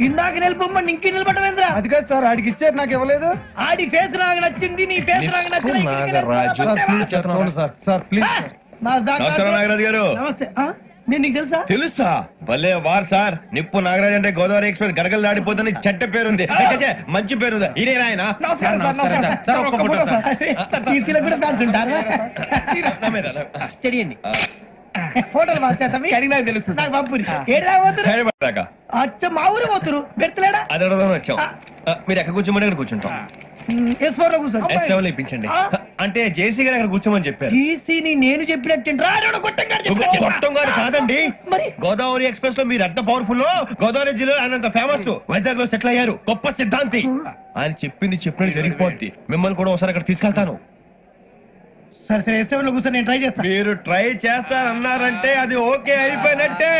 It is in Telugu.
ఇందాక నిలబొమ్మని ఇంకే నిలబడమేంద్రా? అది కాదు సార్, ఆడికి ఇచ్చారు, నాకు ఇవ్వలేదు. ఆడి ఫేస్ నాకు నచ్చింది, నీ ఫేస్ నాకు నచ్చింది. Sir please. నమస్కారం నాగరాజు గారు. నమస్తే. నేను నీకు తెలుసా? తెలుసా? భలే వార్ సార్. నిప్పు నాగరాజ్ అంటే గోదావరి ఎక్స్ప్రెస్ గడగలు దాడిపోతుంది చెట్ట పేరుంది, మంచి పేరుంది. ఇదే ఆయన టీసీలో కూడా ఫ్యాన్స్ ఉంటారా? స్టడీ అండి. ఫోటోలు మార్చేస్తాం. నాకు తెలుసు. నాకు పంపురి. ఏడా పోతురు? హైదరాబాద్. అచ్చ మా ఊరు పోతురు. బెర్తలేడా? అది అడగదామని వచ్చాం. మీరు ఎక్కడ కూర్చోమని అక్కడ కూర్చుంటాం. S4 లో కూర్చోండి. S7 లో ఇప్పించండి. అంటే జేసీ గారు అక్కడ కూర్చోమని చెప్పారు. టీసీని నేను చెప్పినట్టు గొట్టం గారు కాదండి, మరి గోదావరి ఎక్స్ప్రెస్ లో మీరు ఎంత పవర్ఫుల్, గోదావరి జిల్లా ఆయన ఫేమస్, వైజాగ్ లో సెటిల్ అయ్యారు, గొప్ప సిద్ధాంతి. ఆయన చెప్పింది చెప్పినట్టు జరిగిపోద్ది. మిమ్మల్ని కూడా ఒకసారి అక్కడ తీసుకెళ్తాను. సరే సరే S7 లో కూర్చొని నేను ట్రై చేస్తాను. మీరు ట్రై చేస్తారన్నారంటే అది ఓకే అయిపోయినట్టే.